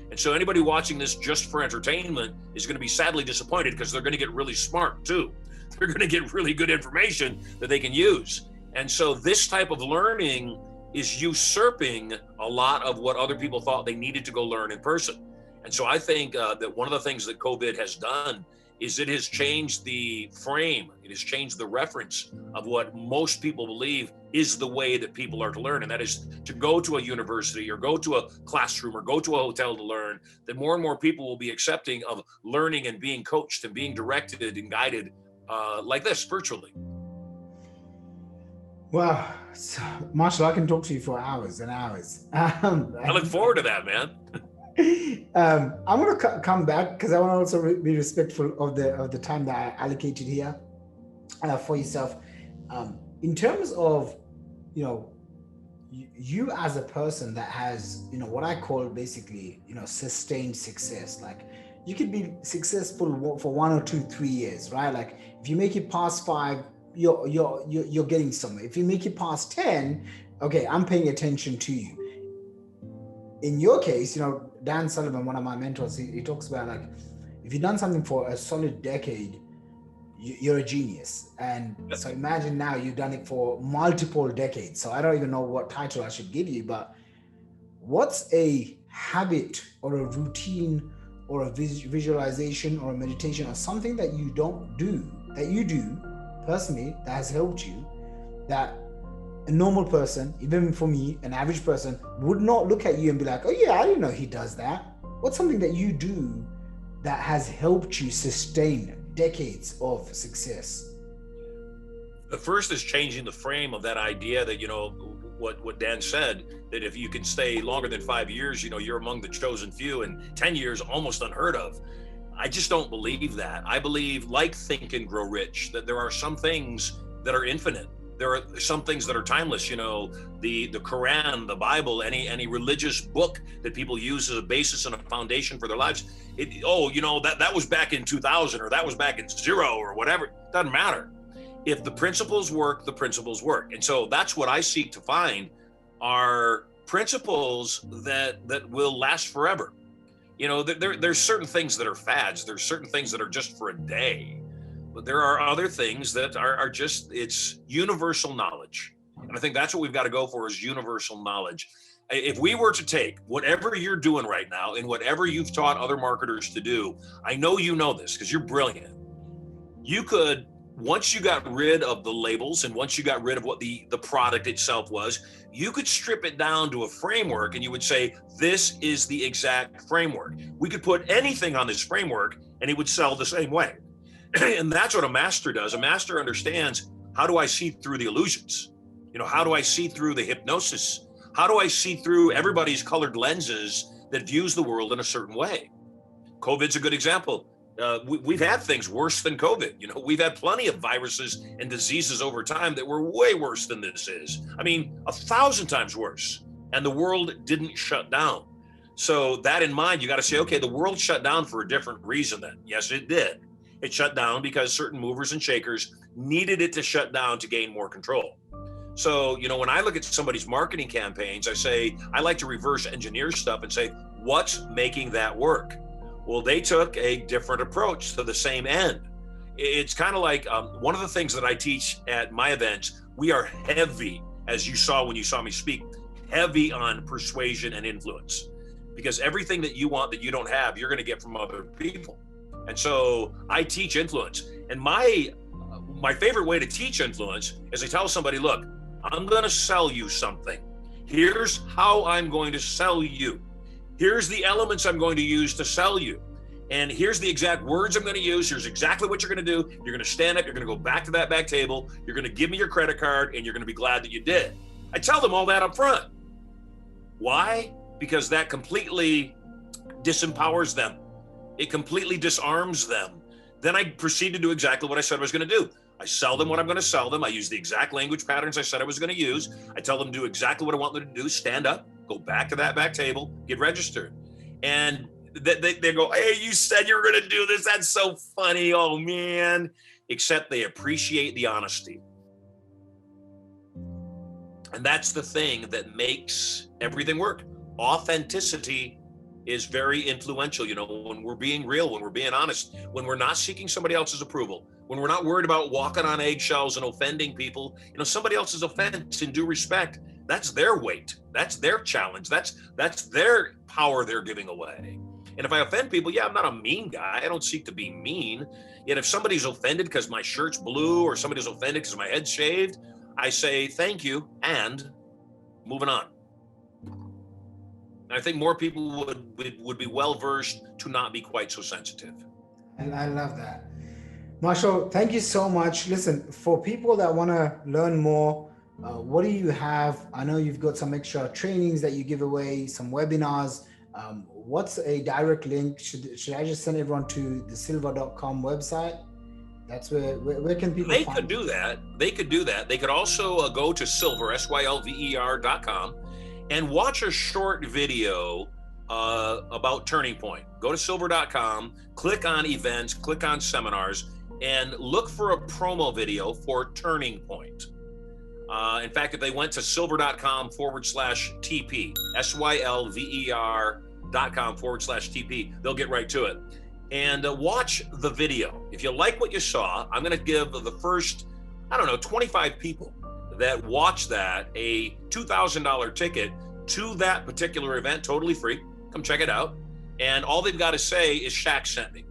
And so anybody watching this just for entertainment is going to be sadly disappointed because they're going to get really smart too. They're going to get really good information that they can use. And so this type of learning is usurping a lot of what other people thought they needed to go learn in person. And so I think that one of the things that COVID has done is it has changed the frame. It has changed the reference of what most people believe is the way that people are to learn. And that is to go to a university or go to a classroom or go to a hotel to learn. That more and more people will be accepting of learning and being coached and being directed and guided like this virtually. Wow. So, Marshall, I can talk to you for hours and hours. I look forward to that, man. I'm going to come back because I want to also be respectful of the time that I allocated here for yourself. In terms of, you know, you as a person that has, you know, what I call basically, you know, sustained success. Like you could be successful for 1 or 2, 3 years, right? Like if you make it past 5, you're getting somewhere. If you make it past 10, okay, I'm paying attention to you. In your case, you know, Dan Sullivan, one of my mentors, he talks about like, if you've done something for a solid decade, you're a genius. And so imagine now you've done it for multiple decades. So I don't even know what title I should give you, but what's a habit or a routine or a visualization or a meditation or something that you don't do, that you do personally that has helped you, that a normal person, even for me, an average person, would not look at you and be like, oh yeah, I didn't know he does that. What's something that you do that has helped you sustain decades of success? The first is changing the frame of that idea that, you know, what Dan said, that if you can stay longer than 5 years, you know, you're among the chosen few, and 10 years almost unheard of. I just don't believe that. I believe, like Think and Grow Rich, that there are some things that are infinite. There are some things that are timeless, you know, the Quran, the Bible, any religious book that people use as a basis and a foundation for their lives. That was back in 2000 or that was back in 0 or whatever. It doesn't matter. If the principles work, the principles work. And so that's what I seek to find are principles that will last forever. You know, there's certain things that are fads. There's certain things that are just for a day. But there are other things that are just, it's universal knowledge. And I think that's what we've got to go for, is universal knowledge. If we were to take whatever you're doing right now and whatever you've taught other marketers to do, I know you know this because you're brilliant. You could, once you got rid of the labels and once you got rid of what the product itself was, you could strip it down to a framework and you would say, this is the exact framework. We could put anything on this framework and it would sell the same way. And that's what a master does. A master understands, how do I see through the illusions? How do I see through the hypnosis? How do I see through everybody's colored lenses that views the world in a certain way? COVID's a good example. We've had things worse than COVID. We've had plenty of viruses and diseases over time that were way worse than this is. I mean, 1,000 times worse. And the world didn't shut down. So that in mind, you got to say, okay, the world shut down for a different reason then. Yes, it did. It shut down because certain movers and shakers needed it to shut down to gain more control. So, when I look at somebody's marketing campaigns, I like to reverse engineer stuff and say, what's making that work? Well, they took a different approach to the same end. It's kind of like one of the things that I teach at my events, we are heavy, as you saw when you saw me speak, heavy on persuasion and influence. Because everything that you want that you don't have, you're going to get from other people. And so I teach influence. And my favorite way to teach influence is I tell somebody, look, I'm going to sell you something. Here's how I'm going to sell you. Here's the elements I'm going to use to sell you. And here's the exact words I'm going to use. Here's exactly what you're going to do. You're going to stand up. You're going to go back to that back table. You're going to give me your credit card, and you're going to be glad that you did. I tell them all that up front. Why? Because that completely disempowers them. It completely disarms them. Then I proceed to do exactly what I said I was going to do. I sell them what I'm going to sell them. I use the exact language patterns I said I was going to use. I tell them to do exactly what I want them to do. Stand up, go back to that back table, get registered. And they go, hey, you said you were going to do this. That's so funny. Oh, man. Except they appreciate the honesty. And that's the thing that makes everything work. Authenticity is very influential. When we're being real, when we're being honest, when we're not seeking somebody else's approval, when we're not worried about walking on eggshells and offending people, somebody else's offense in due respect, that's their weight. That's their challenge. That's their power they're giving away. And if I offend people, I'm not a mean guy. I don't seek to be mean. Yet if somebody's offended because my shirt's blue or somebody's offended because my head's shaved, I say, thank you, and moving on. And I think more people would be well-versed to not be quite so sensitive. And I love that. Marshall, thank you so much. Listen, for people that want to learn more, what do you have? I know you've got some extra trainings that you give away, some webinars. What's a direct link? Should I just send everyone to the Sylver.com website? That's where can people They find could do that. They could do that. They could also go to Sylver, Sylver.com, and watch a short video about Turning Point. Go to Sylver.com, click on events, click on seminars, and look for a promo video for Turning Point. In fact, if they went to Sylver.com/TP, Sylver.com/TP, they'll get right to it. And watch the video. If you like what you saw, I'm going to give the first, 25 people that watch that a $2,000 ticket to that particular event, totally free. Come check it out. And all they've got to say is Shaq sent me.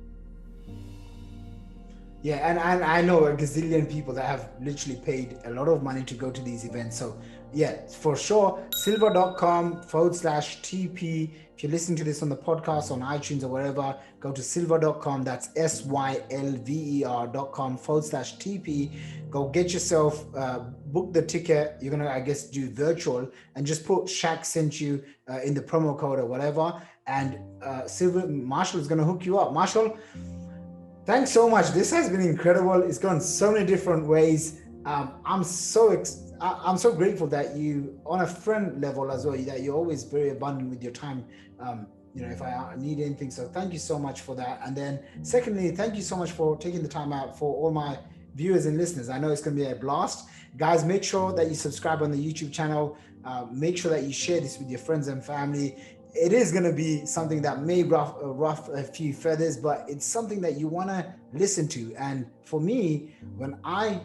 Yeah, and I know a gazillion people that have literally paid a lot of money to go to these events. So yeah, for sure, Sylver.com/TP. If you're listening to this on the podcast, on iTunes or wherever, go to Sylver.com. That's Sylver.com/TP. Go get yourself, book the ticket. You're going to, I guess, do virtual and just put Shaq sent you in the promo code or whatever. And Marshall is going to hook you up. Marshall, thanks so much. This has been incredible. It's gone so many different ways. I'm so grateful that you, on a friend level as well, that you're always very abundant with your time. If I need anything. So thank you so much for that. And then secondly, thank you so much for taking the time out for all my viewers and listeners. I know it's going to be a blast. Guys, make sure that you subscribe on the YouTube channel. Make sure that you share this with your friends and family. It is going to be something that may ruff a few feathers, but it's something that you want to listen to. And for me, when I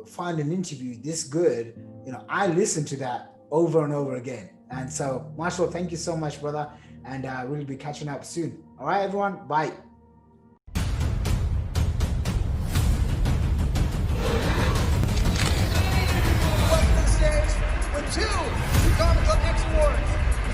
find an interview this good, I listen to that over and over again. And so, Marshall, thank you so much, brother. And we'll be catching up soon. All right, everyone. Bye.